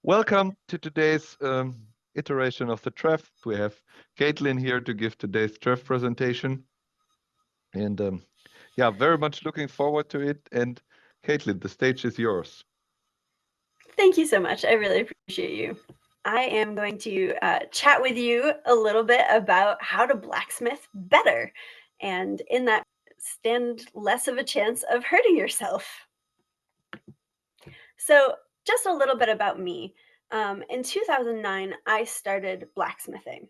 Welcome to today's iteration of the Treff. We have Caitlin here to give today's Treff presentation. And yeah, very much looking forward to it. And Caitlin, the stage is yours. Thank you so much. I really appreciate you. I am going to chat with you a little bit about how to blacksmith better, and in that, stand less of a chance of hurting yourself. So, just a little bit about me. In 2009, I started blacksmithing.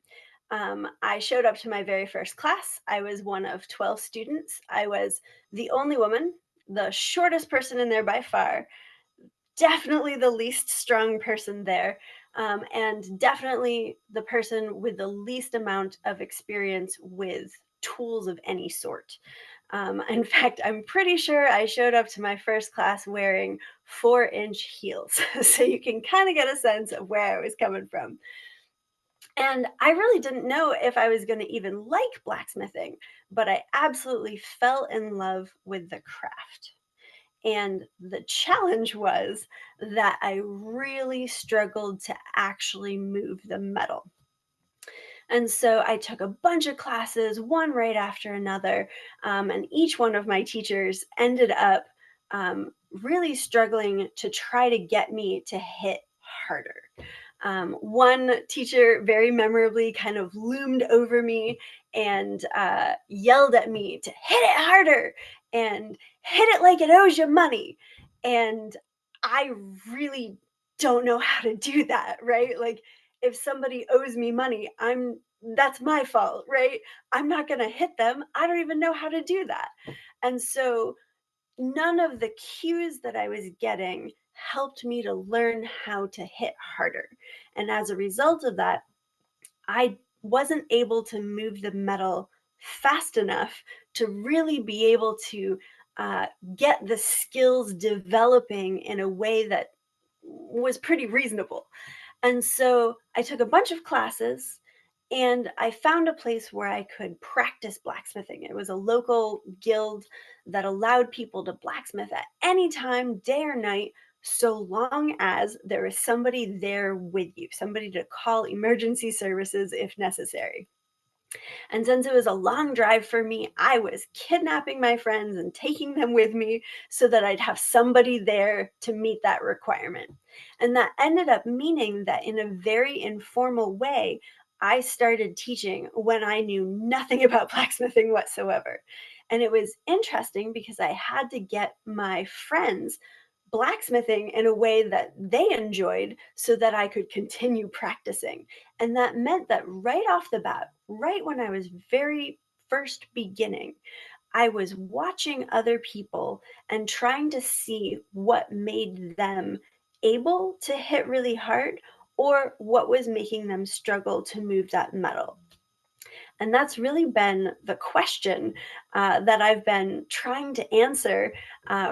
I showed up to my very first class. I was one of 12 students. I was the only woman, the shortest person in there by far, definitely the least strong person there, and definitely the person with the least amount of experience with tools of any sort. In fact, I'm pretty sure I showed up to my first class wearing 4-inch heels. So you can kind of get a sense of where I was coming from. And I really didn't know if I was going to even like blacksmithing, but I absolutely fell in love with the craft. And the challenge was that I really struggled to actually move the metal. And so I took a bunch of classes, one right after another, and each one of my teachers ended up really struggling to try to get me to hit harder. One teacher very memorably kind of loomed over me and yelled at me to hit it harder and hit it like it owes you money. And I really don't know how to do that, right? Like, if somebody owes me money, that's my fault, right? I'm not going to hit them. I don't even know how to do that. And so none of the cues that I was getting helped me to learn how to hit harder. And as a result of that, I wasn't able to move the metal fast enough to really be able to get the skills developing in a way that was pretty reasonable. And so I took a bunch of classes and I found a place where I could practice blacksmithing. It was a local guild that allowed people to blacksmith at any time, day or night, so long as there was somebody there with you, somebody to call emergency services if necessary. And since it was a long drive for me, I was kidnapping my friends and taking them with me so that I'd have somebody there to meet that requirement. And that ended up meaning that in a very informal way, I started teaching when I knew nothing about blacksmithing whatsoever. And it was interesting because I had to get my friends blacksmithing in a way that they enjoyed so that I could continue practicing. And that meant that right off the bat, right when I was very first beginning, I was watching other people and trying to see what made them able to hit really hard or what was making them struggle to move that metal. And that's really been the question that I've been trying to answer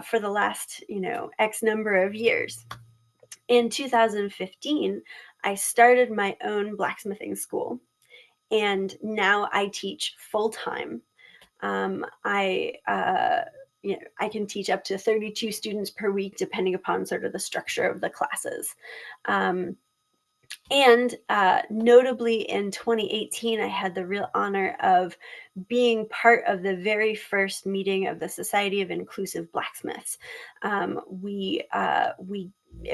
for the last, X number of years. In 2015, I started my own blacksmithing school, and now I teach full time. I can teach up to 32 students per week, depending upon sort of the structure of the classes. And notably in 2018, I had the real honor of being part of the very first meeting of the Society of Inclusive Blacksmiths. It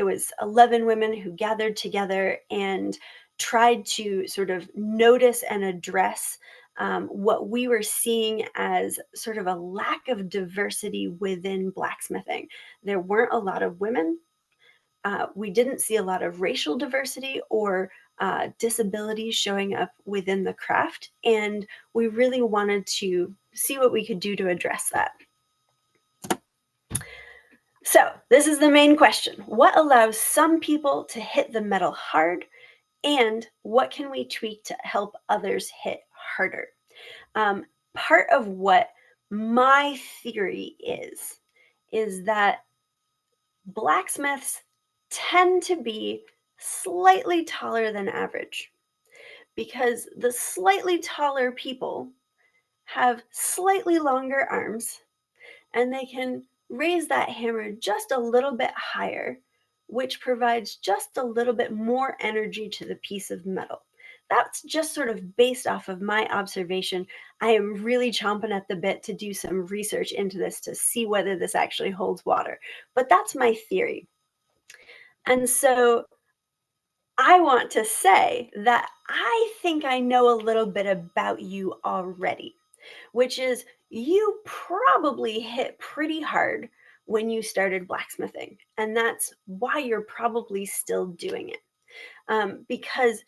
was 11 women who gathered together and tried to sort of notice and address what we were seeing as sort of a lack of diversity within blacksmithing. There weren't a lot of women. We didn't see a lot of racial diversity or disabilities showing up within the craft, and we really wanted to see what we could do to address that. So this is the main question. What allows some people to hit the metal hard, and what can we tweak to help others hit harder? Part of what my theory is that blacksmiths tend to be slightly taller than average because the slightly taller people have slightly longer arms and they can raise that hammer just a little bit higher which provides just a little bit more energy to the piece of metal. That's just sort of based off of my observation. I am really chomping at the bit to do some research into this to see whether this actually holds water. But that's my theory. And so I want to say that I think I know a little bit about you already, which is you probably hit pretty hard when you started blacksmithing. And that's why you're probably still doing it. Because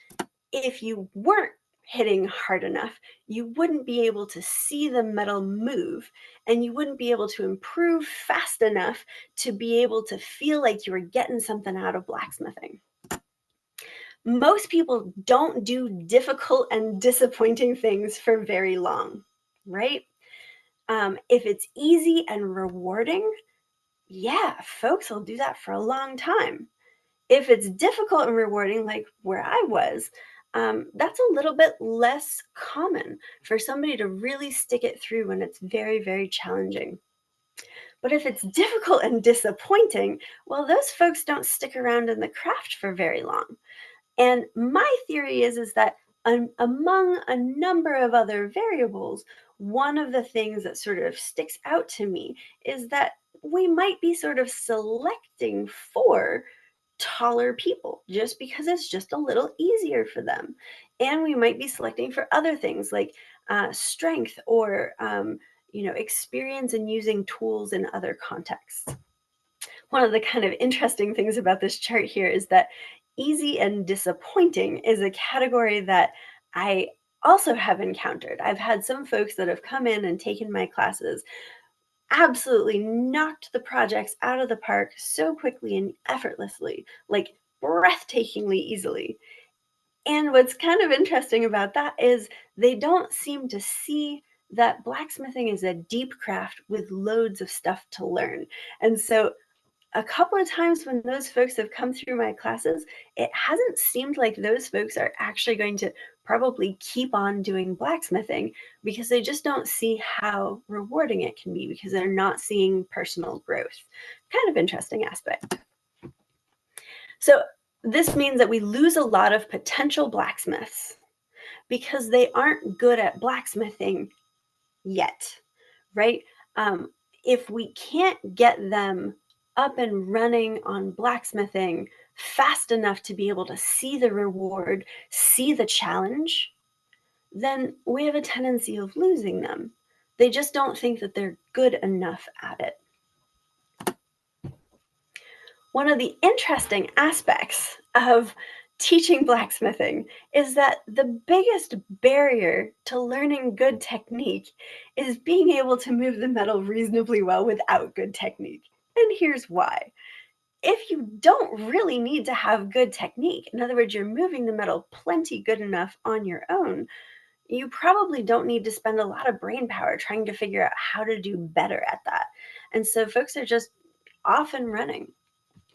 if you weren't hitting hard enough, you wouldn't be able to see the metal move and you wouldn't be able to improve fast enough to be able to feel like you were getting something out of blacksmithing. Most people don't do difficult and disappointing things for very long, right? If it's easy and rewarding, yeah, folks will do that for a long time. If it's difficult and rewarding, like where I was, that's a little bit less common for somebody to really stick it through when it's very, very challenging. But if it's difficult and disappointing, well, those folks don't stick around in the craft for very long. And my theory is that among a number of other variables, one of the things that sort of sticks out to me is that we might be sort of selecting for taller people just because it's just a little easier for them. And we might be selecting for other things like strength or experience in using tools in other contexts. One of the kind of interesting things about this chart here is that easy and disappointing is a category that I also have encountered. I've had some folks that have come in and taken my classes, absolutely knocked the projects out of the park so quickly and effortlessly, like breathtakingly easily. And what's kind of interesting about that is they don't seem to see that blacksmithing is a deep craft with loads of stuff to learn. And so a couple of times when those folks have come through my classes, it hasn't seemed like those folks are actually going to probably keep on doing blacksmithing because they just don't see how rewarding it can be because they're not seeing personal growth. Kind of interesting aspect. So this means that we lose a lot of potential blacksmiths because they aren't good at blacksmithing yet, right? If we can't get them up and running on blacksmithing fast enough to be able to see the reward, see the challenge, then we have a tendency of losing them. They just don't think that they're good enough at it. One of the interesting aspects of teaching blacksmithing is that the biggest barrier to learning good technique is being able to move the metal reasonably well without good technique. And here's why. If you don't really need to have good technique, in other words, you're moving the metal plenty good enough on your own, you probably don't need to spend a lot of brain power trying to figure out how to do better at that. And so folks are just off and running.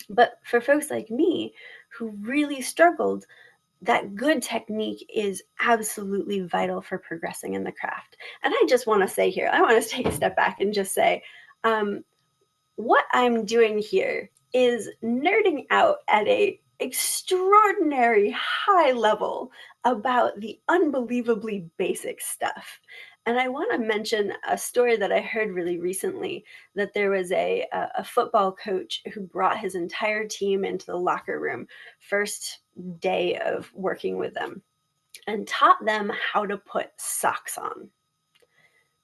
But for folks like me who really struggled, that good technique is absolutely vital for progressing in the craft. And I just want to say here, I want to take a step back and just say, what I'm doing here is nerding out at a extraordinary high level about the unbelievably basic stuff. And I want to mention a story that I heard really recently, that there was a football coach who brought his entire team into the locker room first day of working with them and taught them how to put socks on.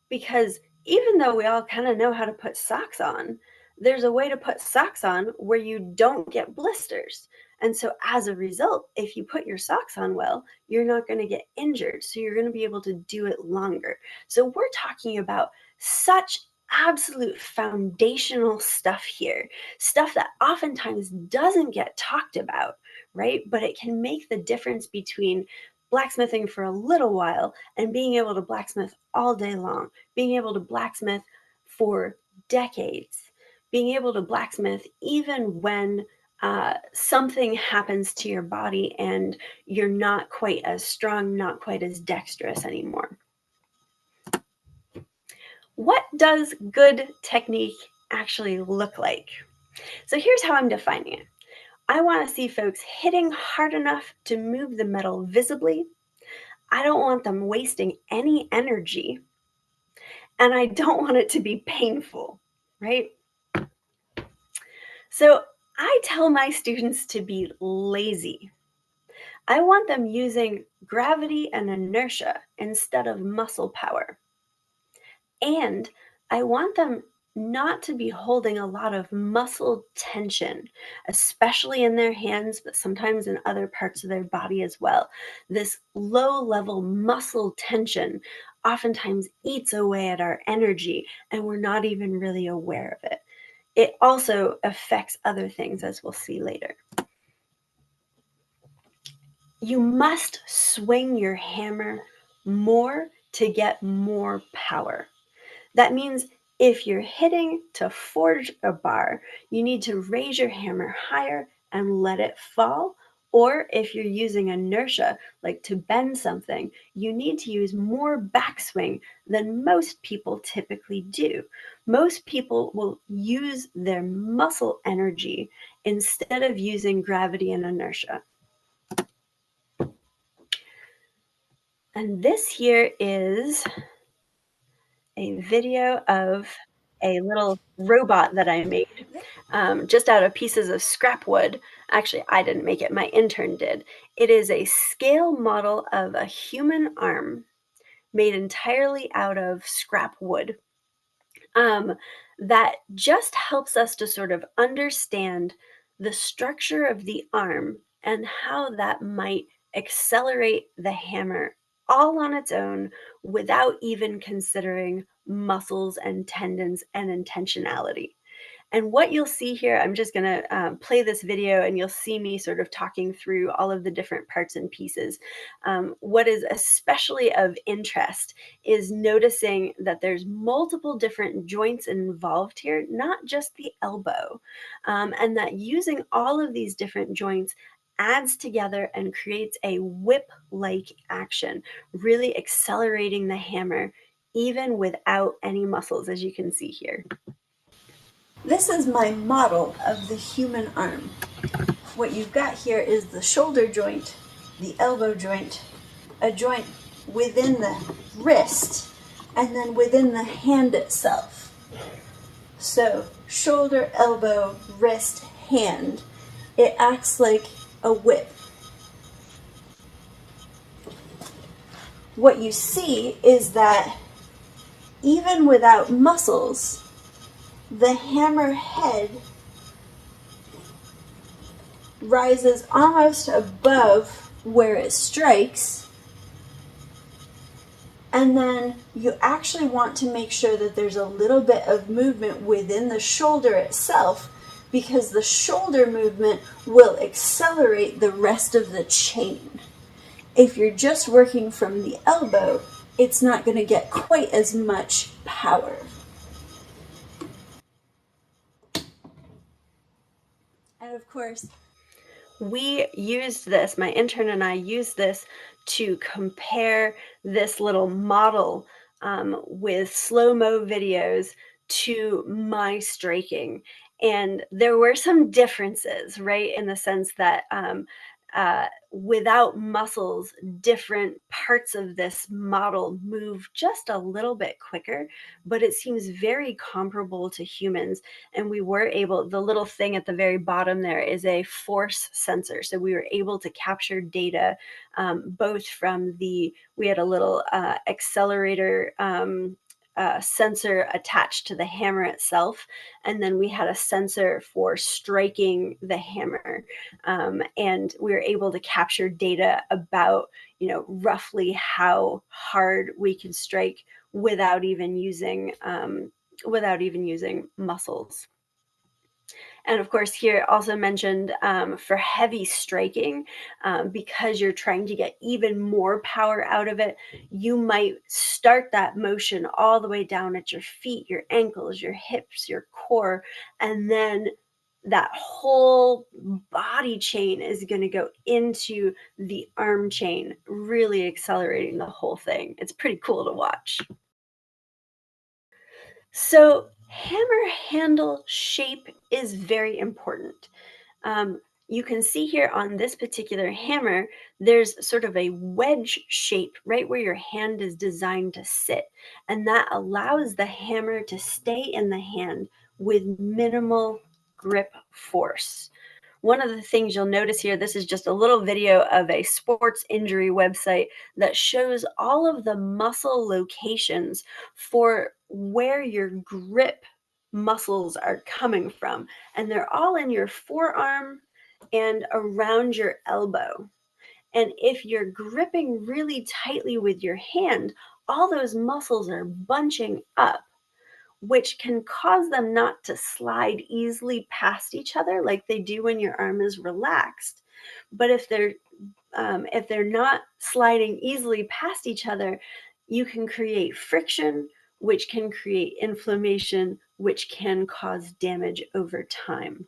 Because even though we all kind of know how to put socks on, there's a way to put socks on where you don't get blisters. And so as a result, if you put your socks on well, you're not going to get injured. So you're going to be able to do it longer. So we're talking about such absolute foundational stuff here, stuff that oftentimes doesn't get talked about, right? But it can make the difference between blacksmithing for a little while and being able to blacksmith all day long, being able to blacksmith for decades, being able to blacksmith even when something happens to your body and you're not quite as strong, not quite as dexterous anymore. What does good technique actually look like? So here's how I'm defining it. I want to see folks hitting hard enough to move the metal visibly. I don't want them wasting any energy. And I don't want it to be painful, right? So I tell my students to be lazy. I want them using gravity and inertia instead of muscle power. And I want them not to be holding a lot of muscle tension, especially in their hands, but sometimes in other parts of their body as well. This low level muscle tension oftentimes eats away at our energy, and we're not even really aware of it. It also affects other things, as we'll see later. You must swing your hammer more to get more power. That means if you're hitting to forge a bar, you need to raise your hammer higher and let it fall. Or if you're using inertia, like to bend something, you need to use more backswing than most people typically do. Most people will use their muscle energy instead of using gravity and inertia. And this here is a video of a little robot that I made just out of pieces of scrap wood. Actually, I didn't make it, my intern did. It is a scale model of a human arm made entirely out of scrap wood. That just helps us to sort of understand the structure of the arm and how that might accelerate the hammer all on its own without even considering muscles and tendons and intentionality. And what you'll see here, I'm just going to play this video and you'll see me sort of talking through all of the different parts and pieces. What is especially of interest is noticing that there's multiple different joints involved here, not just the elbow, and that using all of these different joints adds together and creates a whip-like action, really accelerating the hammer even without any muscles, as you can see here. This is my model of the human arm. What you've got here is the shoulder joint, the elbow joint, a joint within the wrist, and then within the hand itself. So shoulder, elbow, wrist, hand. It acts like a whip. What you see is that even without muscles, the hammer head rises almost above where it strikes, and then you actually want to make sure that there's a little bit of movement within the shoulder itself, because the shoulder movement will accelerate the rest of the chain. If you're just working from the elbow, it's not going to get quite as much power. And of course, we used this, my intern and I used this to compare this little model with slow-mo videos to my striking. And there were some differences, right? In the sense that without muscles, different parts of this model move just a little bit quicker, but it seems very comparable to humans. And we were able, the little thing at the very bottom there is a force sensor. So we were able to capture data both from we had a little accelerator sensor attached to the hammer itself, and then we had a sensor for striking the hammer, and we were able to capture data about roughly how hard we can strike without even using muscles. And of course, here also mentioned for heavy striking, because you're trying to get even more power out of it, you might start that motion all the way down at your feet, your ankles, your hips, your core, and then that whole body chain is going to go into the arm chain, really accelerating the whole thing. It's pretty cool to watch. So hammer handle shape is very important. You can see here on this particular hammer, there's sort of a wedge shape right where your hand is designed to sit. And that allows the hammer to stay in the hand with minimal grip force. One of the things you'll notice here, this is just a little video of a sports injury website that shows all of the muscle locations for where your grip muscles are coming from. And they're all in your forearm and around your elbow. And if you're gripping really tightly with your hand, all those muscles are bunching up, which can cause them not to slide easily past each other like they do when your arm is relaxed. But if they're not sliding easily past each other, you can create friction, which can create inflammation, which can cause damage over time.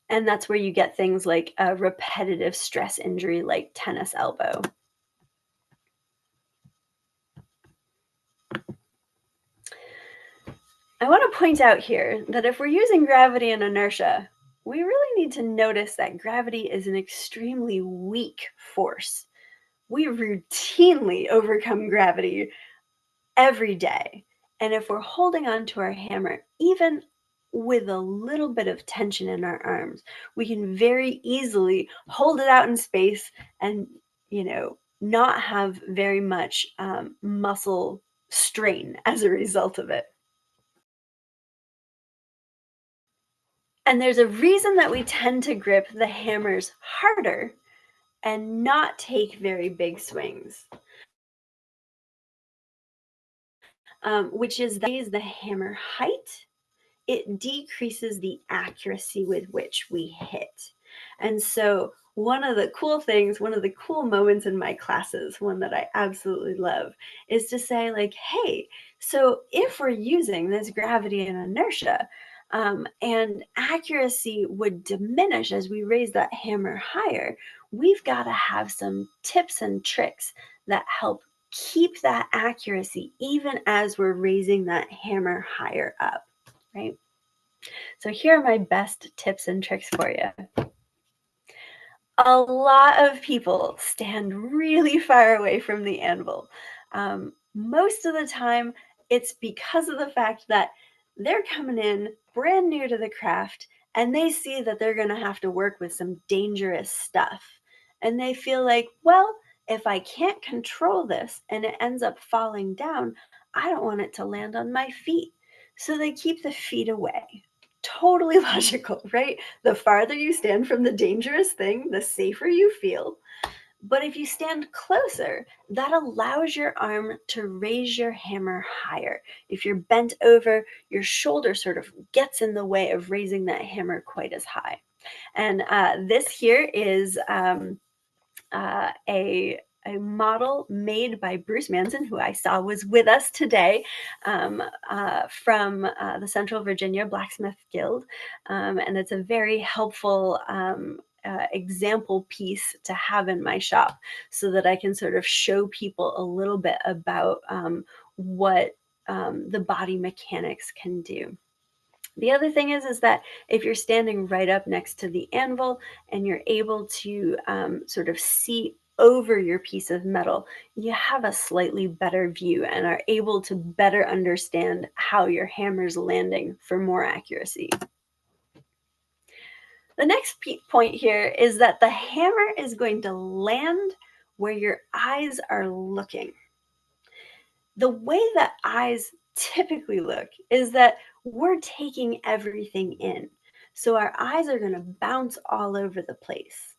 And that's where you get things like a repetitive stress injury like tennis elbow. I want to point out here that if we're using gravity and inertia, we really need to notice that gravity is an extremely weak force. We routinely overcome gravity every day. And if we're holding on to our hammer, even with a little bit of tension in our arms, we can very easily hold it out in space and, not have very much muscle strain as a result of it. And there's a reason that we tend to grip the hammers harder and not take very big swings, which is that the hammer height, it decreases the accuracy with which we hit. And so one of the cool moments in my classes, one that I absolutely love, is to say like, hey, so if we're using this gravity and inertia, and accuracy would diminish as we raise that hammer higher, we've got to have some tips and tricks that help keep that accuracy even as we're raising that hammer higher up, right? So here are my best tips and tricks for you. A lot of people stand really far away from the anvil. Most of the time, it's because of the fact that they're coming in brand new to the craft and they see that they're going to have to work with some dangerous stuff. And they feel like, well, if I can't control this and it ends up falling down, I don't want it to land on my feet. So they keep the feet away. Totally logical, right? The farther you stand from the dangerous thing, the safer you feel. But if you stand closer, that allows your arm to raise your hammer higher. If you're bent over, your shoulder sort of gets in the way of raising that hammer quite as high. And this here is a model made by Bruce Manson, who I saw was with us today, from the Central Virginia Blacksmith Guild. And it's a very helpful example piece to have in my shop so that I can sort of show people a little bit about what the body mechanics can do. The other thing is that if you're standing right up next to the anvil and you're able to sort of see over your piece of metal, you have a slightly better view and are able to better understand how your hammer's landing for more accuracy. The next point here is that the hammer is going to land where your eyes are looking. The way that eyes typically look is that we're taking everything in. So our eyes are going to bounce all over the place.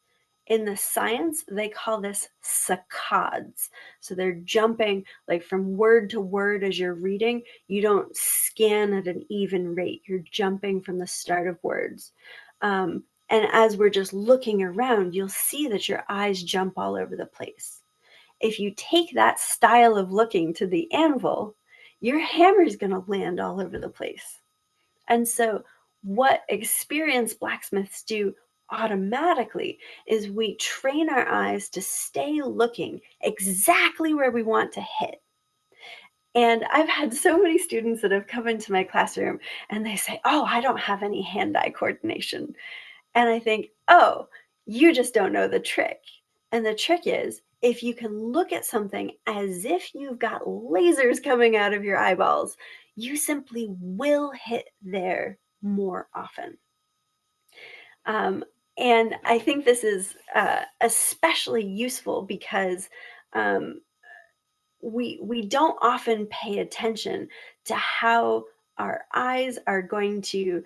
In the science, they call this saccades. So they're jumping like from word to word as you're reading. You don't scan at an even rate. You're jumping from the start of words. And as we're just looking around, you'll see that your eyes jump all over the place. If you take that style of looking to the anvil, your hammer is going to land all over the place. And so what experienced blacksmiths do automatically is we train our eyes to stay looking exactly where we want to hit. And I've had so many students that have come into my classroom and they say, oh, I don't have any hand-eye coordination. And I think, oh, you just don't know the trick. And the trick is, if you can look at something as if you've got lasers coming out of your eyeballs, you simply will hit there more often. And I think this is especially useful because um, we don't often pay attention to how our eyes are going to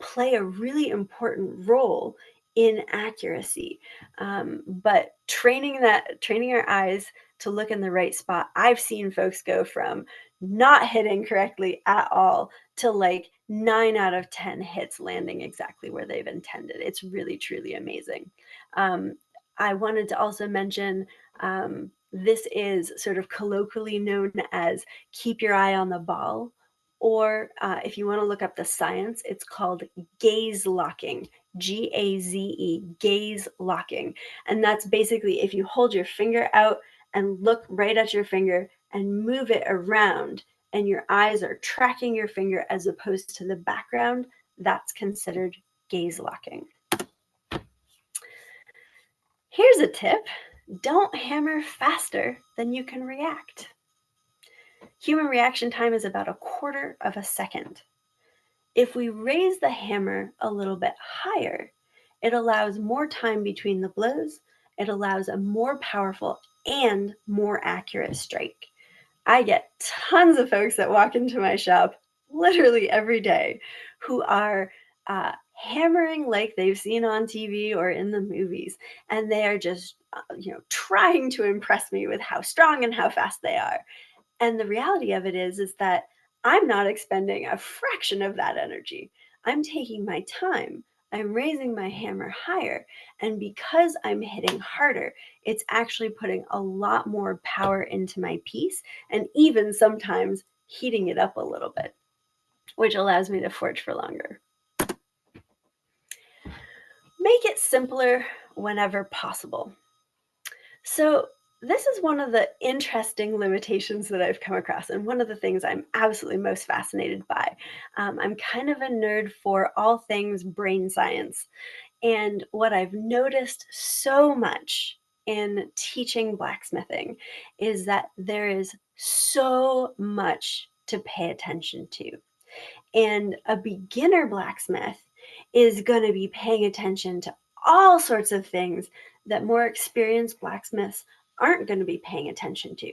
play a really important role in accuracy. But training our eyes to look in the right spot, I've seen folks go from not hitting correctly at all to like 9 out of 10 hits landing exactly where they've intended. It's really, truly amazing. Um, I wanted to also mention this is sort of colloquially known as keep your eye on the ball, or if you want to look up the science, it's called gaze locking, G-A-Z-E, gaze locking. And that's basically if you hold your finger out and look right at your finger and move it around, and your eyes are tracking your finger as opposed to the background, that's considered gaze locking. Here's a tip. Don't hammer faster than you can react. Human reaction time is about 1/4 of a second. If we raise the hammer a little bit higher, it allows more time between the blows. It allows a more powerful and more accurate strike. I get tons of folks that walk into my shop literally every day who are hammering like they've seen on TV or in the movies, and they are just trying to impress me with how strong and how fast they are. And the reality of it is that I'm not expending a fraction of that energy. I'm taking my time. I'm raising my hammer higher. And because I'm hitting harder, it's actually putting a lot more power into my piece and even sometimes heating it up a little bit, which allows me to forge for longer. Make it simpler whenever possible. So this is one of the interesting limitations that I've come across, and one of the things I'm absolutely most fascinated by. I'm kind of a nerd for all things brain science, and what I've noticed so much in teaching blacksmithing is that there is so much to pay attention to. And a beginner blacksmith is going to be paying attention to all sorts of things that more experienced blacksmiths aren't going to be paying attention to,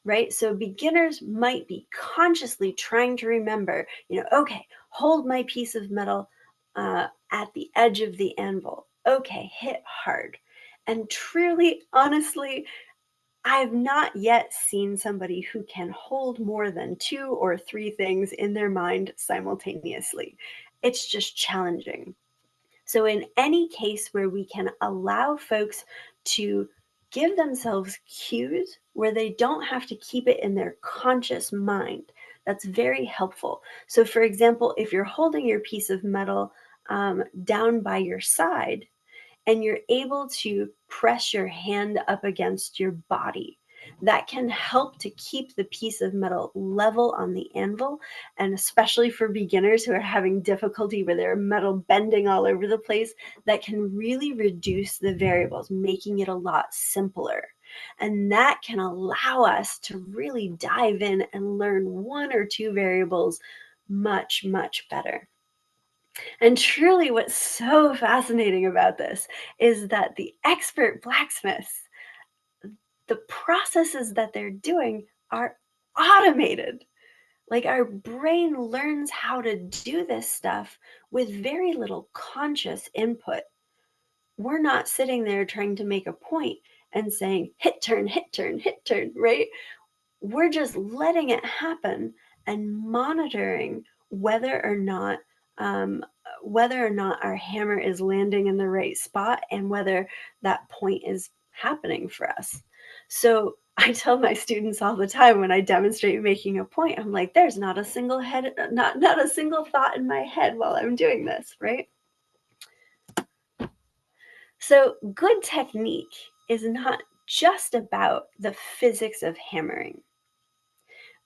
right? So beginners might be consciously trying to remember, okay, hold my piece of metal at the edge of the anvil. Okay, hit hard. And truly, honestly, I've not yet seen somebody who can hold more than 2 or 3 things in their mind simultaneously. It's just challenging. So, in any case where we can allow folks to give themselves cues where they don't have to keep it in their conscious mind, that's very helpful. So, for example, if you're holding your piece of metal down by your side, and you're able to press your hand up against your body. That can help to keep the piece of metal level on the anvil, and especially for beginners who are having difficulty with their metal bending all over the place, that can really reduce the variables, making it a lot simpler. And that can allow us to really dive in and learn 1 or 2 variables much, much better. And truly, what's so fascinating about this is that the expert blacksmiths, the processes that they're doing are automated. Like our brain learns how to do this stuff with very little conscious input. We're not sitting there trying to make a point and saying, hit turn, hit turn, hit turn, right? We're just letting it happen and monitoring whether or not um, our hammer is landing in the right spot and whether that point is happening for us. So I tell my students all the time when I demonstrate making a point, I'm like, there's not a single not a single thought in my head while I'm doing this, right? So good technique is not just about the physics of hammering.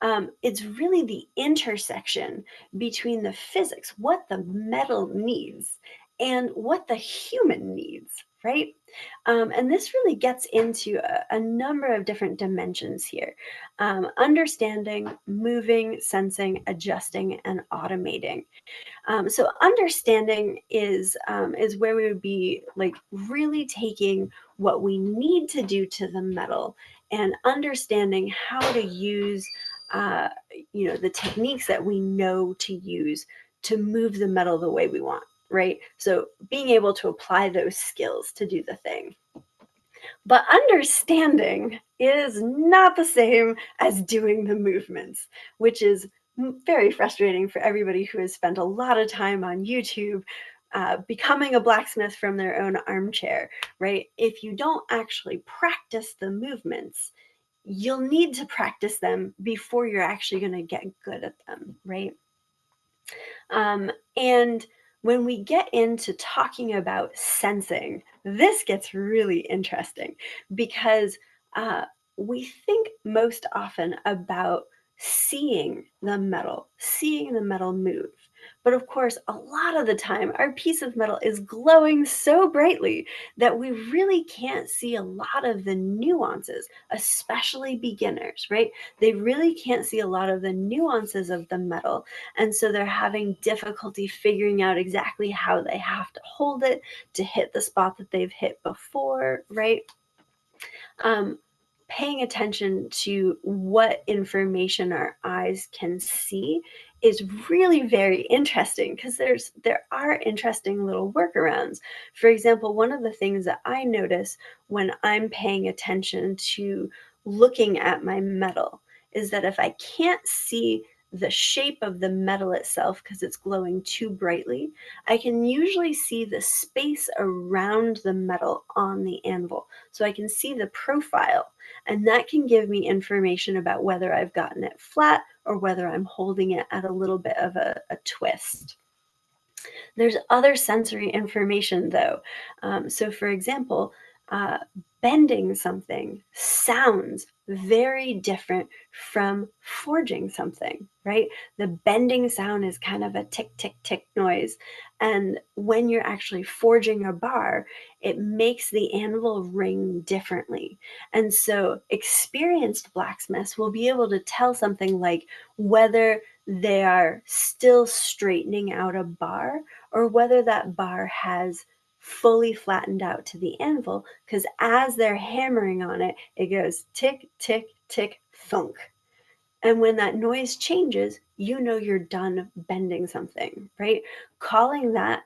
It's really the intersection between the physics, what the metal needs, and what the human needs, right? And this really gets into a number of different dimensions here. Understanding, moving, sensing, adjusting, and automating. So understanding is where we would be like really taking what we need to do to the metal and understanding how to use uh, the techniques that we know to use to move the metal the way we want, right? So being able to apply those skills to do the thing. But understanding is not the same as doing the movements, which is very frustrating for everybody who has spent a lot of time on YouTube becoming a blacksmith from their own armchair, right? If you don't actually practice the movements, you'll need to practice them before you're actually going to get good at them, right? And when we get into talking about sensing, this gets really interesting because uh, we think most often about seeing the metal move. But of course, a lot of the time, our piece of metal is glowing so brightly that we really can't see a lot of the nuances, especially beginners, right? They really can't see a lot of the nuances of the metal, and so they're having difficulty figuring out exactly how they have to hold it to hit the spot that they've hit before, right? Um, Paying attention to what information our eyes can see is really very interesting because there are interesting little workarounds. For example, one of the things that I notice when I'm paying attention to looking at my metal is that if I can't see the shape of the metal itself because it's glowing too brightly, I can usually see the space around the metal on the anvil. So I can see the profile, and that can give me information about whether I've gotten it flat or whether I'm holding it at a little bit of a twist. There's other sensory information though. So, for example, uh, bending something sounds very different from forging something, right? The bending sound is kind of a tick, tick, tick noise. And when you're actually forging a bar, it makes the anvil ring differently. And so, experienced blacksmiths will be able to tell something like whether they are still straightening out a bar or whether that bar has fully flattened out to the anvil, because as they're hammering on it, it goes tick, tick, tick, thunk. And when that noise changes, you know you're done bending something, right? Calling that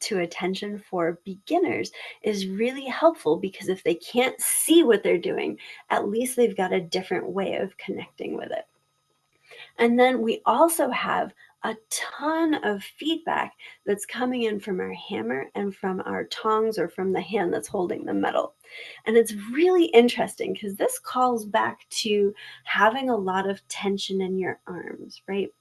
to attention for beginners is really helpful because if they can't see what they're doing, at least they've got a different way of connecting with it. And then we also have a ton of feedback that's coming in from our hammer and from our tongs or from the hand that's holding the metal. And it's really interesting because this calls back to having a lot of tension in your arms, right?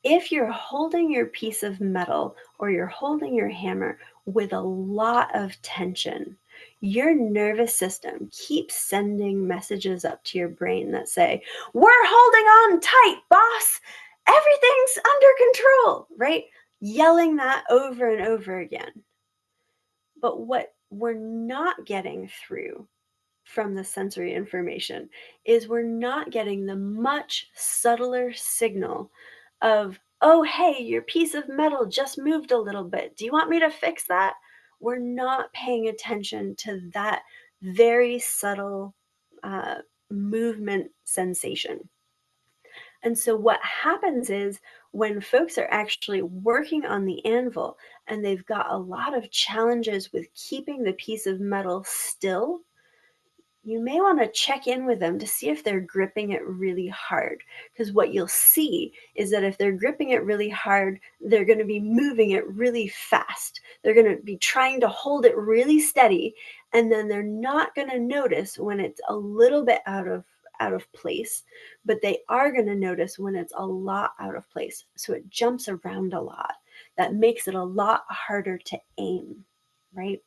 If you're holding your piece of metal or you're holding your hammer with a lot of tension, your nervous system keeps sending messages up to your brain that say, "We're holding on tight, boss. Everything's under control," right? Yelling that over and over again. But what we're not getting through from the sensory information is we're not getting the much subtler signal of, "Oh, hey, your piece of metal just moved a little bit. Do you want me to fix that?" We're not paying attention to that very subtle uh, movement sensation. And so, what happens is when folks are actually working on the anvil and they've got a lot of challenges with keeping the piece of metal still, you may want to check in with them to see if they're gripping it really hard. Because what you'll see is that if they're gripping it really hard, they're going to be moving it really fast. They're going to be trying to hold it really steady, and then they're not going to notice when it's a little bit out of place, but they are going to notice when it's a lot out of place. So it jumps around a lot. That makes it a lot harder to aim, right?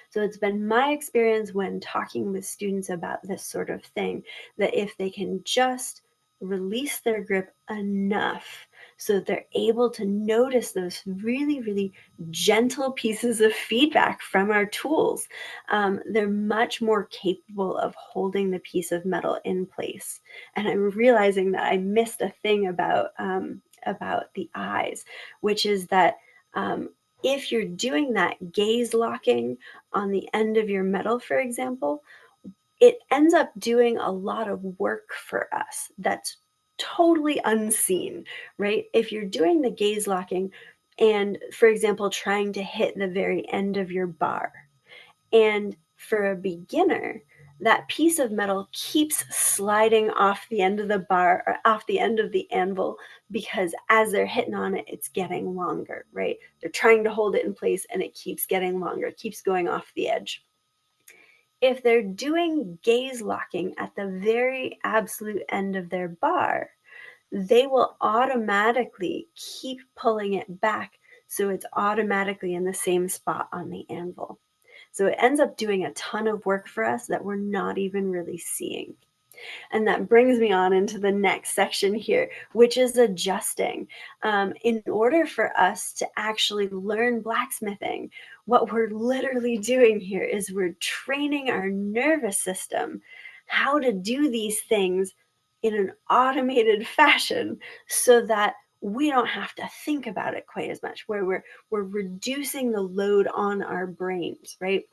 So it's been my experience when talking with students about this sort of thing that if they can just release their grip enough so that they're able to notice those really, really gentle pieces of feedback from our tools. They're much more capable of holding the piece of metal in place. And I'm realizing that I missed a thing about the eyes, which is that if you're doing that gaze locking on the end of your metal, for example, it ends up doing a lot of work for us that's totally unseen, right? If you're doing the gaze locking and, for example, trying to hit the very end of your bar, and for a beginner, that piece of metal keeps sliding off the end of the bar or off the end of the anvil because as they're hitting on it, it's getting longer, right? They're trying to hold it in place and it keeps getting longer, it keeps going off the edge. If they're doing gaze locking at the very absolute end of their bar, they will automatically keep pulling it back so it's automatically in the same spot on the anvil. So it ends up doing a ton of work for us that we're not even really seeing. And that brings me on into the next section here, which is adjusting. In order for us to actually learn blacksmithing, what we're literally doing here is we're training our nervous system how to do these things in an automated fashion so that we don't have to think about it quite as much, where we're reducing the load on our brains, right?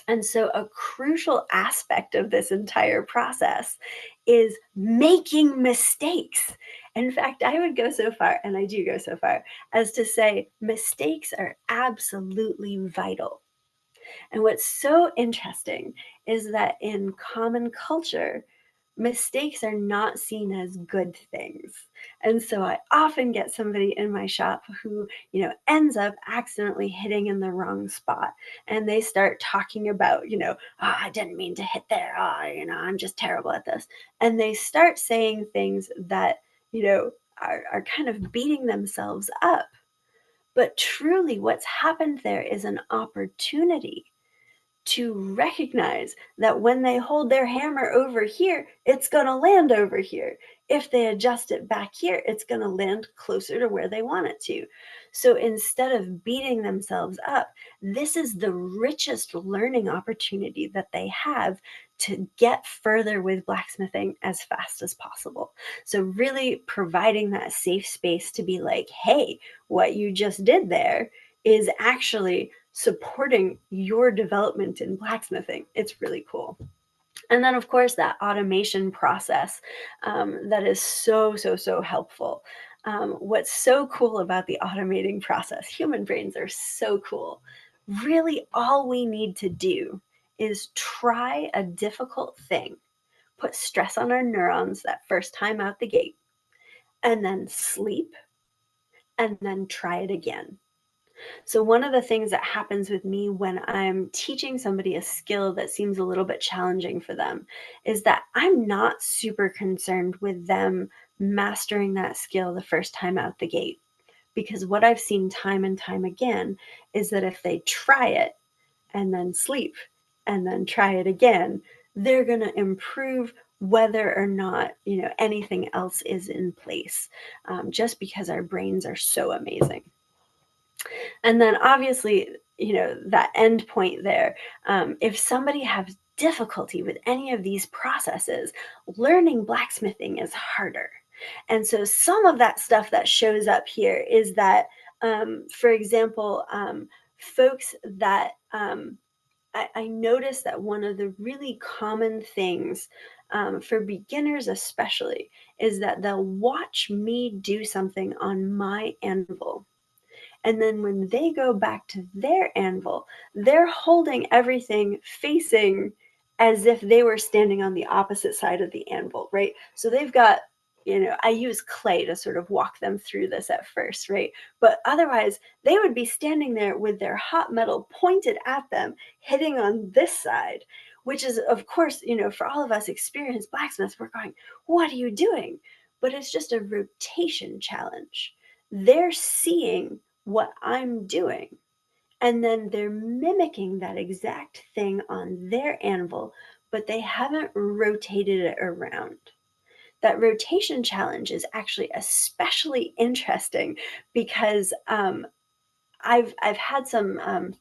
And so, a crucial aspect of this entire process is making mistakes. In fact, I would go so far, and I do go so far, as to say mistakes are absolutely vital. And what's so interesting is that in common culture, mistakes are not seen as good things. And so I often get somebody in my shop who, ends up accidentally hitting in the wrong spot. And they start talking about, oh, I didn't mean to hit there. Oh, I'm just terrible at this. And they start saying things that, are kind of beating themselves up. But truly, what's happened there is an opportunity to recognize that when they hold their hammer over here, it's going to land over here. If they adjust it back here, it's going to land closer to where they want it to. So instead of beating themselves up, this is the richest learning opportunity that they have to get further with blacksmithing as fast as possible. So really providing that safe space to be like, hey, what you just did there is actually supporting your development in blacksmithing. It's really cool. And then, of course, that automation process that is so, so, so helpful. What's so cool about the automating process, human brains are so cool. Really, all we need to do is try a difficult thing, put stress on our neurons that first time out the gate, and then sleep, and then try it again. So, one of the things that happens with me when I'm teaching somebody a skill that seems a little bit challenging for them is that I'm not super concerned with them mastering that skill the first time out the gate. Because what I've seen time and time again is that if they try it and then sleep and then try it again, they're going to improve whether or not anything else is in place, just because our brains are so amazing. And then obviously, that end point there, if somebody has difficulty with any of these processes, learning blacksmithing is harder. And so some of that stuff that shows up here is that, for example, folks that I noticed that one of the really common things for beginners, especially, is that they'll watch me do something on my anvil. And then when they go back to their anvil, they're holding everything facing as if they were standing on the opposite side of the anvil, right? So they've got, I use clay to sort of walk them through this at first, right? But otherwise, they would be standing there with their hot metal pointed at them, hitting on this side, which is, of course, for all of us experienced blacksmiths, we're going, what are you doing? But it's just a rotation challenge. They're seeing what I'm doing. And then they're mimicking that exact thing on their anvil, but they haven't rotated it around. that rotation challenge is actually especially interesting because I've had some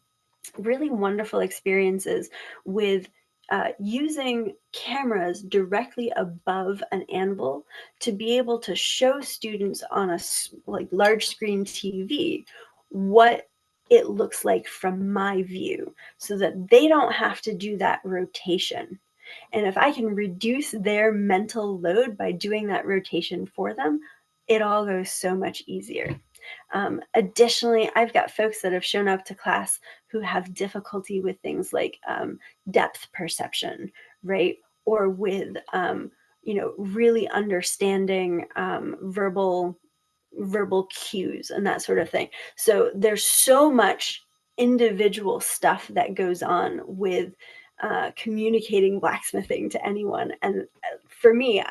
really wonderful experiences with using cameras directly above an anvil to be able to show students on a large screen TV what it looks like from my view, so that they don't have to do that rotation. And if I can reduce their mental load by doing that rotation for them, it all goes so much easier. Additionally, I've got folks that have shown up to class who have difficulty with things like depth perception, right? Or with, really understanding verbal cues and that sort of thing. So there's so much individual stuff that goes on with communicating blacksmithing to anyone. And for me,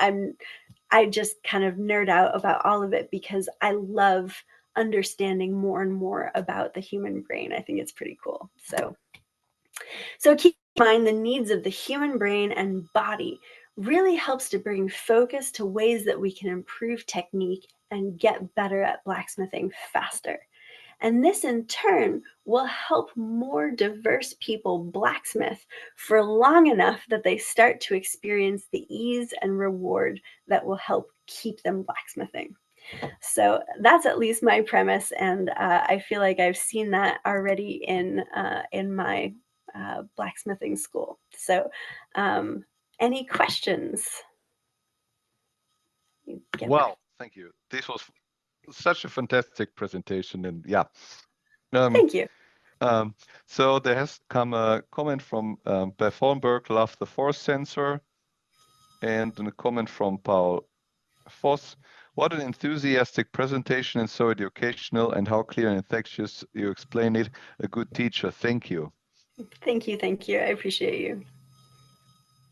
I just kind of nerd out about all of it because I love understanding more and more about the human brain. I think it's pretty cool. So keep in mind the needs of the human brain and body really helps to bring focus to ways that we can improve technique and get better at blacksmithing faster. And this in turn will help more diverse people blacksmith for long enough that they start to experience the ease and reward that will help keep them blacksmithing. So that's at least my premise, and I feel like I've seen that already in my blacksmithing school. So, any questions? Wow, thank you. This was such a fantastic presentation, and yeah. Thank you. So there has come a comment from Beth Holmberg, love the force sensor, and a comment from Paul Voss. What an enthusiastic presentation and so educational, and how clear and infectious you explain it. A good teacher. Thank you. Thank you. Thank you. I appreciate you.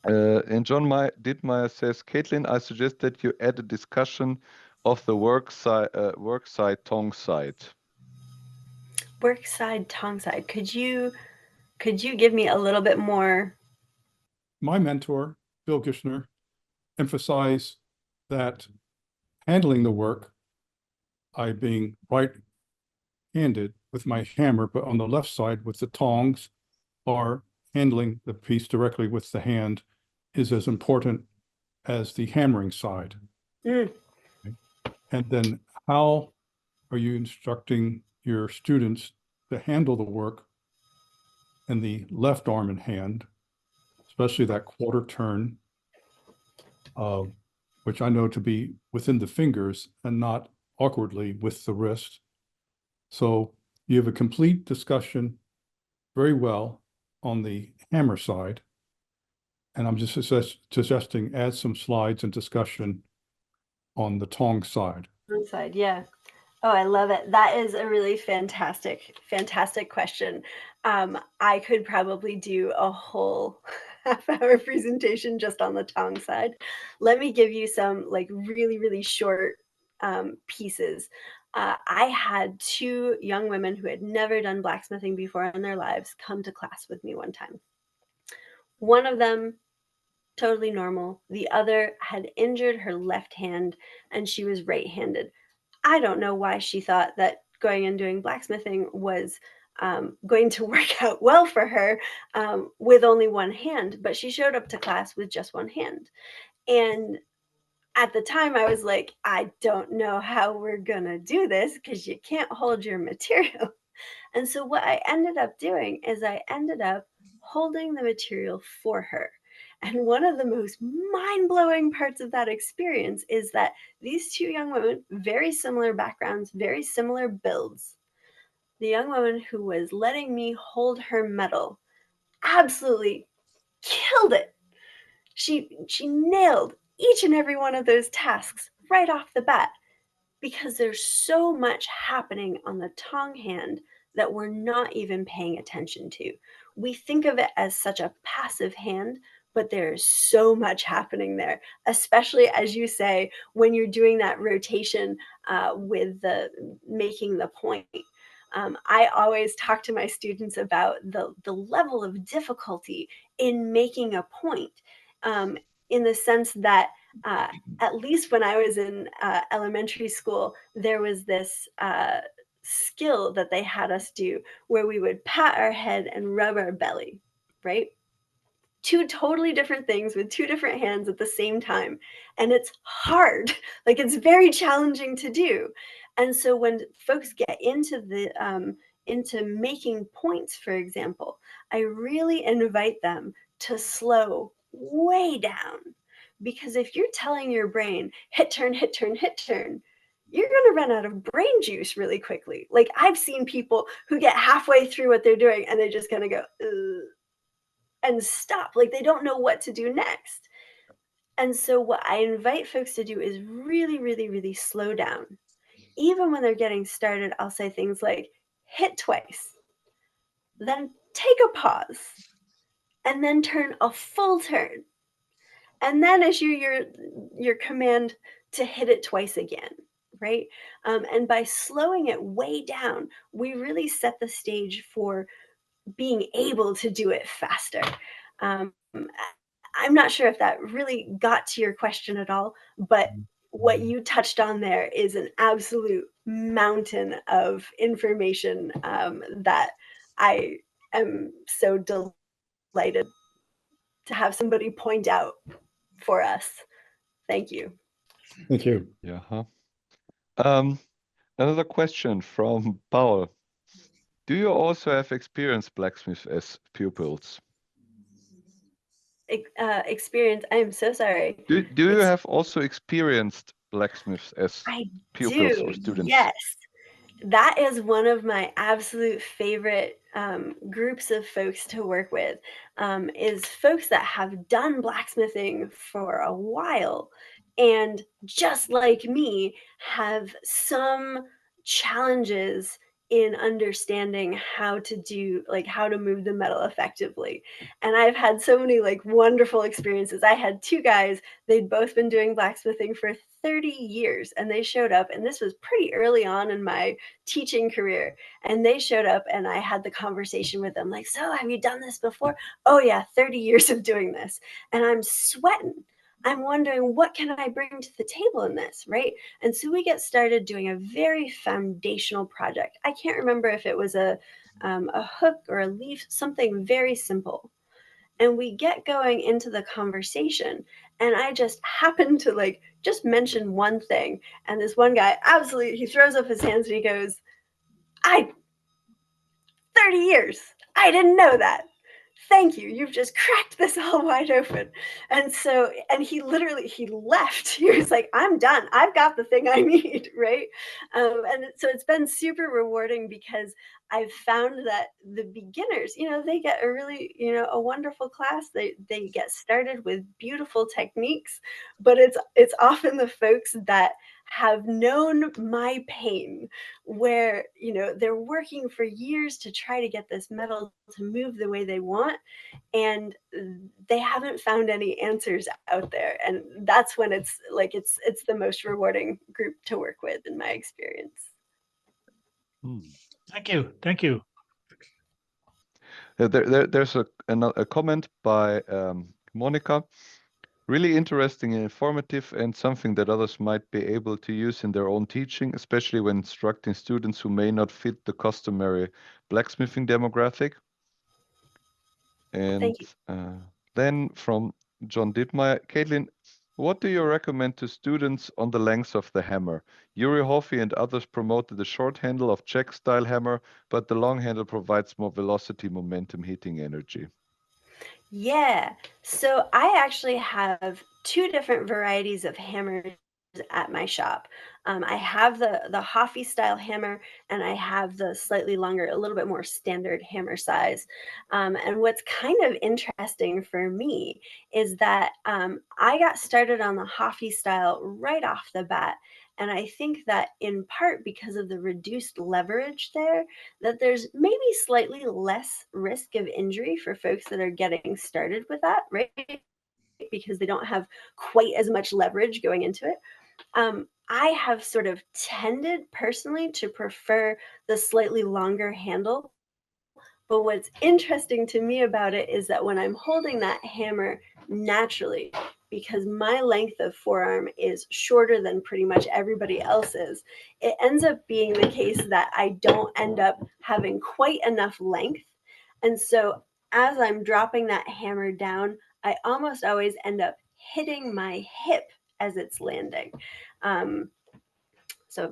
And John Dittmeyer says, Caitlin, I suggest that you add a discussion of the work side, tongue side. Work side, tongue side. Could you give me a little bit more? My mentor, Bill Gishner, emphasized that handling the work, I being right-handed with my hammer, but on the left side with the tongs, or handling the piece directly with the hand, is as important as the hammering side. Mm. Okay. And then how are you instructing your students to handle the work in the left arm and hand, especially that quarter turn, which I know to be within the fingers and not awkwardly with the wrist. So you have a complete discussion very well on the hammer side. And I'm just suggesting add some slides and discussion on the tong side. Side, yeah. Oh, I love it. That is a really fantastic question. I could probably do a whole half-hour presentation just on the tong side. Let me give you some really short pieces. I had two young women who had never done blacksmithing before in their lives come to class with me one time. One of them, totally normal. The other had injured her left hand and she was right-handed. I don't know why she thought that going and doing blacksmithing was going to work out well for her with only one hand, but she showed up to class with just one hand. And at the time, I was like, I don't know how we're going to do this because you can't hold your material. And so what I ended up doing is I ended up holding the material for her. And one of the most mind-blowing parts of that experience is that these two young women, very similar backgrounds, very similar builds. The young woman who was letting me hold her metal absolutely killed it. She nailed each and every one of those tasks right off the bat because there's so much happening on the tong hand that we're not even paying attention to. We think of it as such a passive hand, but there's so much happening there, especially as you say, when you're doing that rotation with the making the point. I always talk to my students about the level of difficulty in making a point, in the sense that at least when I was in elementary school, there was this skill that they had us do where we would pat our head and rub our belly, right? Two totally different things with two different hands at the same time. And it's hard, like it's very challenging to do. And so when folks get into into making points, for example, I really invite them to slow way down. Because if you're telling your brain, hit, turn, hit, turn, hit, turn, you're going to run out of brain juice really quickly. Like I've seen people who get halfway through what they're doing and they're just going to go, ugh, and stop. Like they don't know what to do next. And so what I invite folks to do is really, really, really slow down. Even when they're getting started, I'll say things like hit twice, then take a pause, and then turn a full turn. And then issue your command to hit it twice again, right? And by slowing it way down, we really set the stage for being able to do it faster. I'm not sure if that really got to your question at all, but what you touched on there is an absolute mountain of information that I am so delighted to have somebody point out for us. Thank you. Thank you. Yeah. Another question from Paul. Do you also have experienced blacksmiths as pupils? Experience. I'm so sorry. Do you have also experienced blacksmiths as pupils or students? Yes. That is one of my absolute favorite groups of folks to work with, is folks that have done blacksmithing for a while and just like me have some challenges in understanding how to do, like how to move the metal effectively. And I've had so many like wonderful experiences. I had two guys, they'd both been doing blacksmithing for 30 years and they showed up, and this was pretty early on in my teaching career, and they showed up and I had the conversation with them like, so have you done this before? Oh yeah, 30 years of doing this. And I'm sweating. I'm wondering, what can I bring to the table in this, right? And so we get started doing a very foundational project. I can't remember if it was a hook or a leaf, something very simple. And we get going into the conversation, and I just happen to like just mention one thing, and this one guy absolutely, he throws up his hands and he goes, 30 years, I didn't know that. Thank you. You've just cracked this all wide open. And so, and he literally, he left. He was like, I'm done. I've got the thing I need, right? And so it's been super rewarding because I've found that the beginners, they get a really, a wonderful class. They get started with beautiful techniques, but it's often the folks that have known my pain, where they're working for years to try to get this metal to move the way they want, and they haven't found any answers out there. And that's when it's like it's the most rewarding group to work with in my experience. Thank you. There's a comment by Monica. Really interesting and informative, and something that others might be able to use in their own teaching, especially when instructing students who may not fit the customary blacksmithing demographic. And then from John Dittmeyer, Caitlin, what do you recommend to students on the length of the hammer? Yuri Hoffy and others promoted the short handle of Czech style hammer, but the long handle provides more velocity, momentum, hitting energy. Yeah, so I actually have two different varieties of hammers at my shop. I have the Hoffy style hammer, and I have the slightly longer, a little bit more standard hammer size. And what's kind of interesting for me is that I got started on the Hoffy style right off the bat. And I think that in part because of the reduced leverage there, that there's maybe slightly less risk of injury for folks that are getting started with that, right? Because they don't have quite as much leverage going into it. I have sort of tended personally to prefer the slightly longer handle. But what's interesting to me about it is that when I'm holding that hammer naturally, because my length of forearm is shorter than pretty much everybody else's, it ends up being the case that I don't end up having quite enough length. And so as I'm dropping that hammer down, I almost always end up hitting my hip as it's landing. So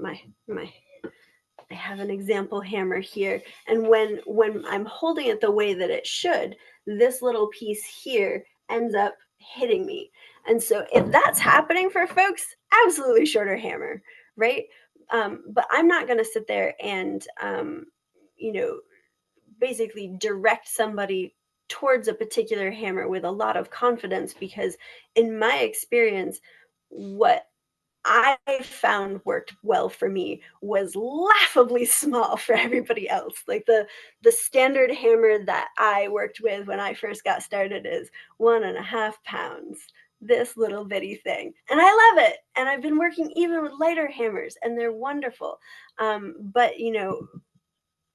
I have an example hammer here, and when I'm holding it the way that it should, this little piece here ends up hitting me. And so if that's happening for folks, absolutely shorter hammer, right? But I'm not going to sit there and basically direct somebody towards a particular hammer with a lot of confidence, because in my experience, what I found worked well for me was laughably small for everybody else. Like the standard hammer that I worked with when I first got started is 1.5 pounds. This little bitty thing. And I love it. And I've been working even with lighter hammers, and they're wonderful. But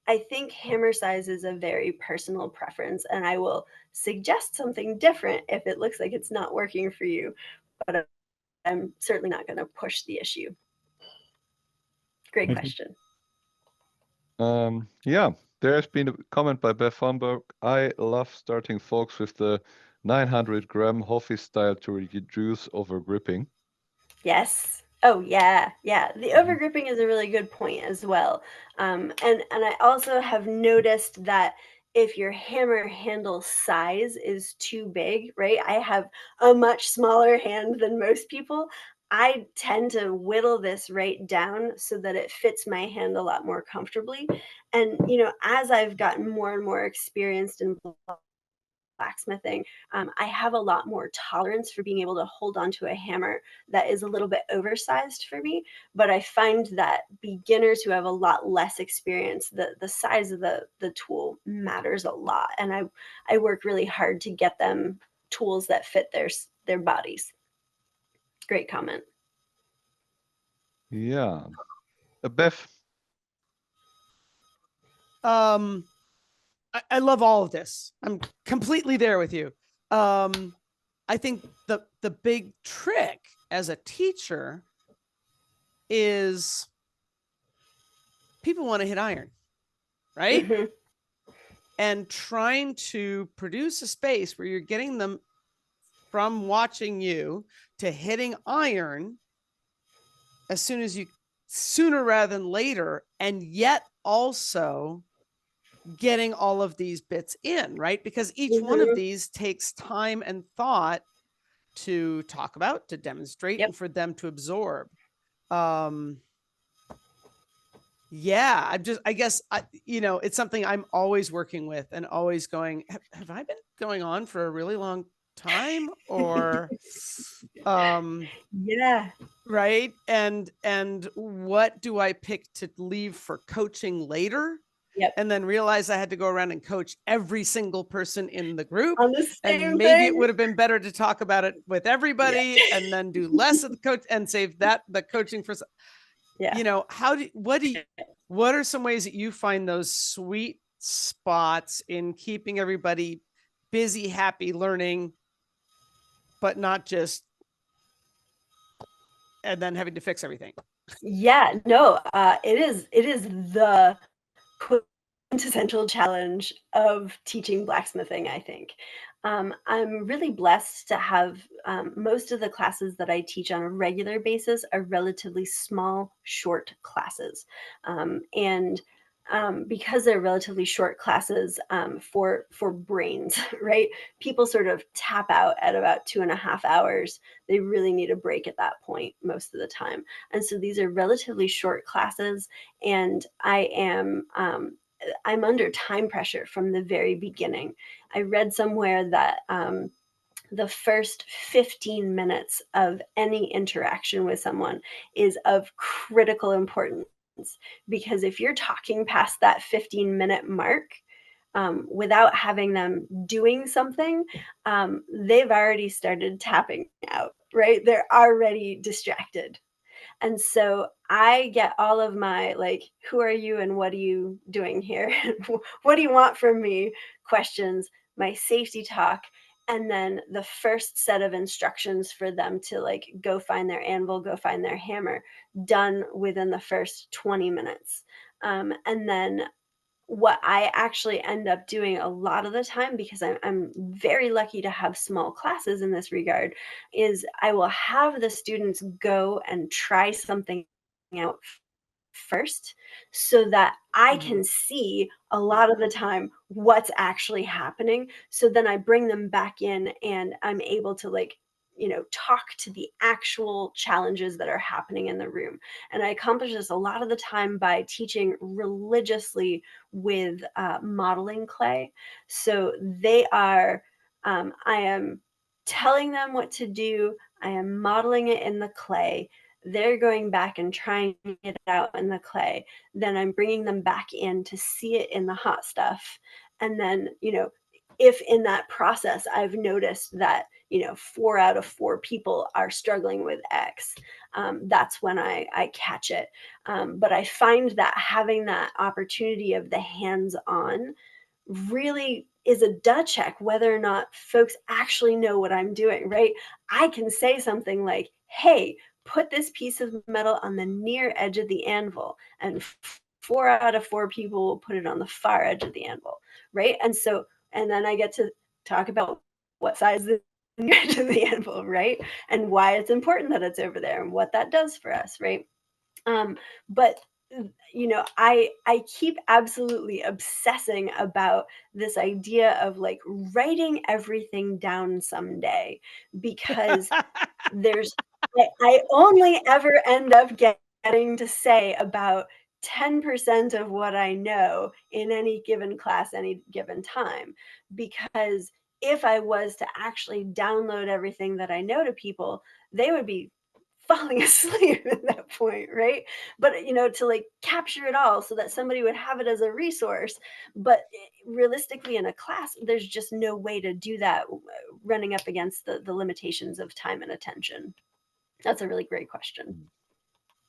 I think hammer size is a very personal preference, and I will suggest something different if it looks like it's not working for you. But I'm certainly not going to push the issue. Great question. Yeah, there has been a comment by Beth Thunberg. I love starting folks with the 900-gram Hoffi style to reduce over gripping. Yes. Oh yeah, yeah. The overgripping is a really good point as well. And I also have noticed that if your hammer handle size is too big, right? I have a much smaller hand than most people. I tend to whittle this right down so that it fits my hand a lot more comfortably. And as I've gotten more and more experienced in blacksmithing, I have a lot more tolerance for being able to hold onto a hammer that is a little bit oversized for me. But I find that beginners who have a lot less experience, the size of the tool matters a lot. And I work really hard to get them tools that fit their bodies. Great comment. Yeah. Beth. I love all of this. I'm completely there with you. I think the big trick as a teacher is people want to hit iron, right? Mm-hmm. And trying to produce a space where you're getting them from watching you to hitting iron as sooner rather than later, and yet also getting all of these bits in, right? Because each one of these takes time and thought to talk about, to demonstrate, and for them to absorb. Yeah, I guess it's something I'm always working with and always going, have I been going on for a really long time? Or yeah, right. And what do I pick to leave for coaching later? Yep. And then realize I had to go around and coach every single person in the group. On the same and maybe thing. It would have been better to talk about it with everybody and then do less of the coach and save the coaching for, what are some ways that you find those sweet spots in keeping everybody busy, happy, learning, but not just, and then having to fix everything? Yeah, no, it is the quintessential challenge of teaching blacksmithing, I think. I'm really blessed to have most of the classes that I teach on a regular basis are relatively small, short classes. And because they're relatively short classes for brains, right? People sort of tap out at about 2.5 hours. They really need a break at that point most of the time. And so these are relatively short classes, and I'm under time pressure from the very beginning. I read somewhere that the first 15 minutes of any interaction with someone is of critical importance, because if you're talking past that 15-minute mark without having them doing something, they've already started tapping out, right? They're already distracted. And so I get all of my, like, who are you and what are you doing here? What do you want from me? Questions, my safety talk. and then the first set of instructions for them to like go find their anvil, go find their hammer, done within the first 20 minutes. And then what I actually end up doing a lot of the time, because I'm very lucky to have small classes in this regard, is I will have the students go and try something out first so that I can see a lot of the time what's actually happening. So then I bring them back in and I'm able to like, you know, talk to the actual challenges that are happening in the room. And I accomplish this a lot of the time by teaching religiously with modeling clay. So they are, I am telling them what to do. I am modeling it in the clay. They're going back and trying it out in the clay. Then I'm bringing them back in to see it in the hot stuff. And then, you know, if in that process I've noticed that, you know, 4 out of 4 people are struggling with X, that's when I catch it. But I find that having that opportunity of the hands-on really is a duh check whether or not folks actually know what I'm doing, right? I can say something like, hey, put this piece of metal on the near edge of the anvil, and 4 out of 4 people will put it on the far edge of the anvil, right? And so, and then I get to talk about what size the near edge of the anvil, right? And why it's important that it's over there and what that does for us, right? But you know, I keep absolutely obsessing about this idea of like writing everything down someday, because there's I only ever end up getting to say about 10% of what I know in any given class, any given time. Because if I was to actually download everything that I know to people, they would be falling asleep at that point, right? But you know, to like capture it all so that somebody would have it as a resource. But realistically, in a class, there's just no way to do that, running up against the limitations of time and attention. That's a really great question.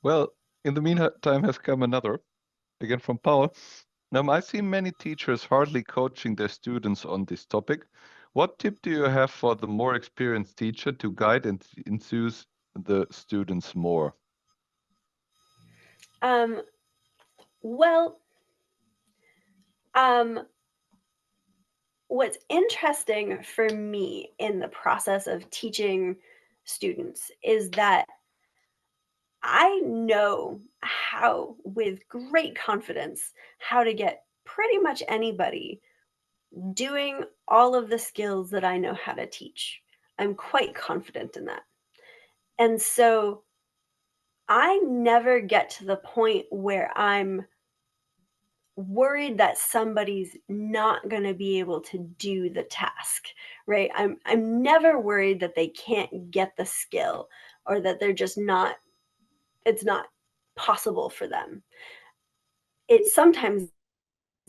Well, in the meantime has come another, again from Paul. Now, I see many teachers hardly coaching their students on this topic. What tip do you have for the more experienced teacher to guide and enthuse the students more? Well, what's interesting for me in the process of teaching students is that I know how, with great confidence, how to get pretty much anybody doing all of the skills that I know how to teach. I'm quite confident in that. And so I never get to the point where I'm worried that somebody's not going to be able to do the task, right? I'm never worried that they can't get the skill, or that they're just not, it's not possible for them. It sometimes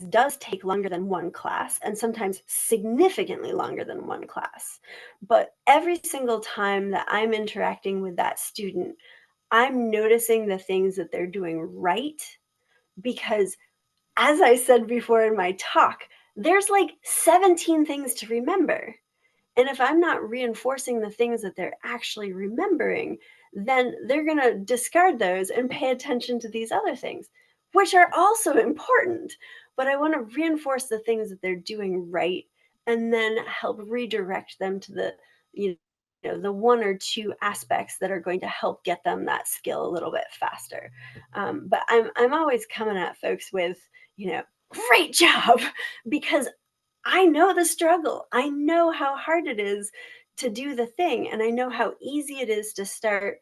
does take longer than one class, and sometimes significantly longer than one class. But every single time that I'm interacting with that student, I'm noticing the things that they're doing right, because as I said before in my talk, there's like 17 things to remember. And if I'm not reinforcing the things that they're actually remembering, then they're going to discard those and pay attention to these other things, which are also important. But I want to reinforce the things that they're doing right, and then help redirect them to the, you know, the 1 or 2 aspects that are going to help get them that skill a little bit faster. But I'm always coming at folks with, you know, great job, because I know the struggle. I know how hard it is to do the thing. And I know how easy it is to start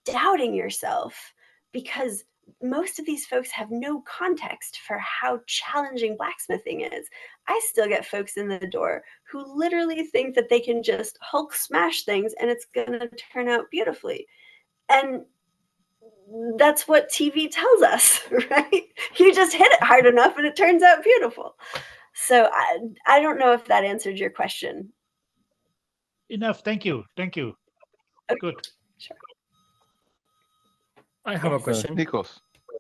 doubting yourself, because most of these folks have no context for how challenging blacksmithing is. I still get folks in the door who literally think that they can just Hulk smash things and it's going to turn out beautifully. And that's what TV tells us, right? You just hit it hard enough and it turns out beautiful. So I don't know if that answered your question. Enough. Thank you. Thank you. Okay. Good. Sure. I have a question. Nikos.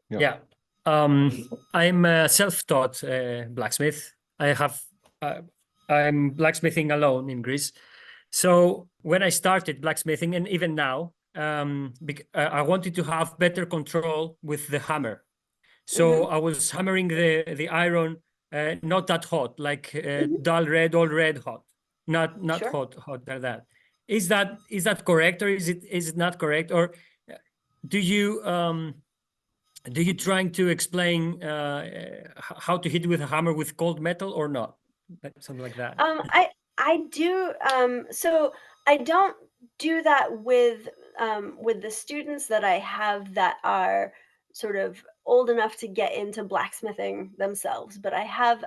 Yeah. I'm a self-taught blacksmith. I have I'm blacksmithing alone in Greece. So when I started blacksmithing, and even now, I wanted to have better control with the hammer. So I was hammering the iron not that hot, like dull red, all red hot, not Sure. hot like that. Is that correct, or is it not correct, or do you trying to explain how to hit with a hammer with cold metal or not, something like that? I do. So I don't do that with the students that I have that are sort of old enough to get into blacksmithing themselves. But I have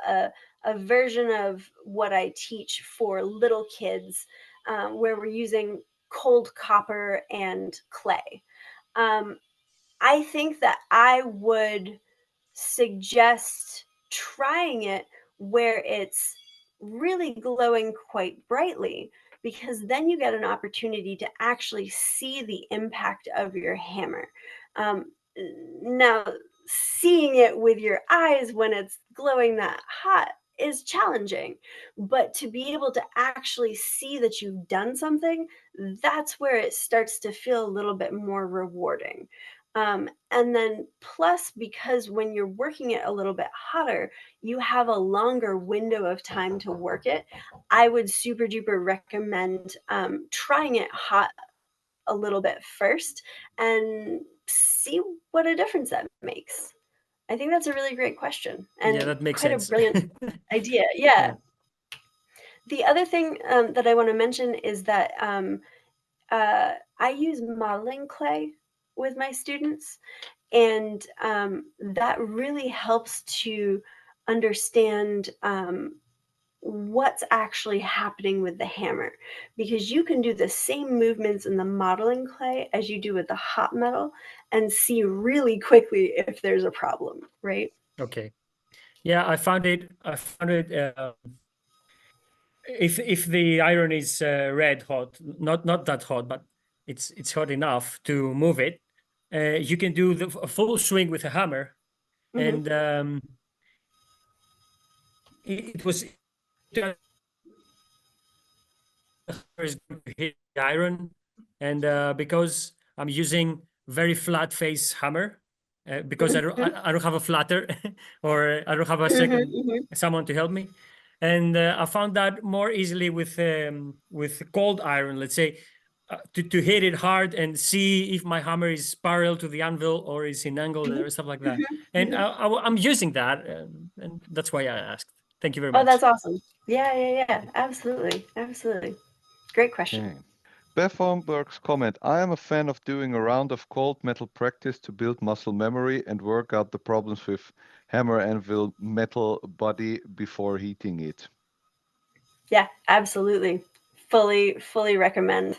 a version of what I teach for little kids, where we're using cold copper and clay. I think that I would suggest trying it where it's really glowing quite brightly, because then you get an opportunity to actually see the impact of your hammer. Now, seeing it with your eyes when it's glowing that hot is challenging, but to be able to actually see that you've done something, that's where it starts to feel a little bit more rewarding. And then plus, because when you're working it a little bit hotter, you have a longer window of time to work it. I would super duper recommend trying it hot a little bit first and see what a difference that makes. I think that's a really great question and Yeah, that makes quite sense. a brilliant idea. Yeah. The other thing that I want to mention is that I use modeling clay with my students, and that really helps to understand what's actually happening with the hammer, because you can do the same movements in the modeling clay as you do with the hot metal and see really quickly if there's a problem, right? Okay. Yeah, I found it. If the iron is red hot, not that hot, but it's hot enough to move it, you can do a full swing with a hammer, and it was is going to hit the iron, and because I'm using very flat face hammer, because I don't have a flatter or I don't have a second someone to help me, and I found that more easily with cold iron, let's say, to hit it hard and see if my hammer is parallel to the anvil or is in angle or stuff like that. And I'm using that, and that's why I asked. Thank you very much. Oh, that's awesome. Yeah. Absolutely. Great question. Okay. Beth Holmberg's comment: I am a fan of doing a round of cold metal practice to build muscle memory and work out the problems with hammer anvil metal body before heating it. Yeah, absolutely. Fully recommend.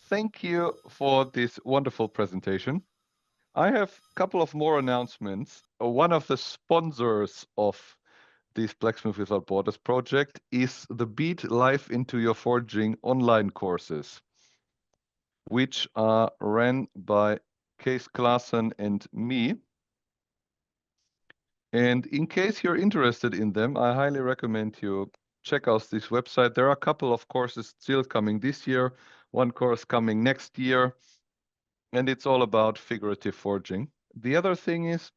Thank you for this wonderful presentation. I have a couple of more announcements. One of the sponsors of this Blacksmith Without Borders project is the Beat Life into Your Forging online courses, which are ran by Case Klassen and me. And in case you're interested in them, I highly recommend you check out this website. There are a couple of courses still coming this year, one course coming next year, and it's all about figurative forging. The other thing is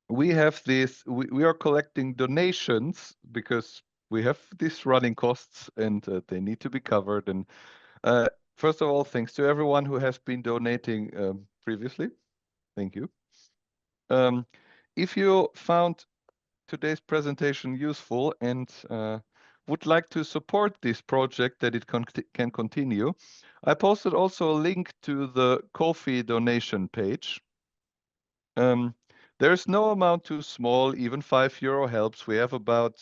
we have this, we are collecting donations because we have these running costs and they need to be covered. And first of all, thanks to everyone who has been donating previously. Thank you. If you found today's presentation useful and would like to support this project that it can continue, I posted also a link to the Ko-fi donation page. There's no amount too small, even €5 helps. We have about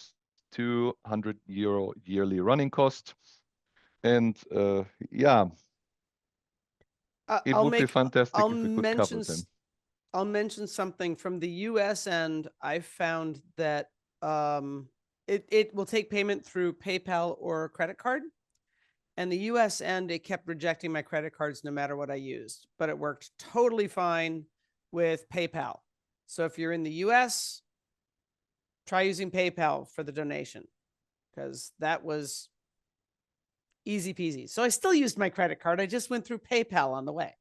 €200 yearly running cost. And yeah, it would be fantastic if we could cover them. I'll mention something from the US end. I found that it will take payment through PayPal or credit card. And the US end, it kept rejecting my credit cards no matter what I used, but it worked totally fine with PayPal. So if you're in the US, try using PayPal for the donation. because that was easy peasy. So I still used my credit card. I just went through PayPal on the way.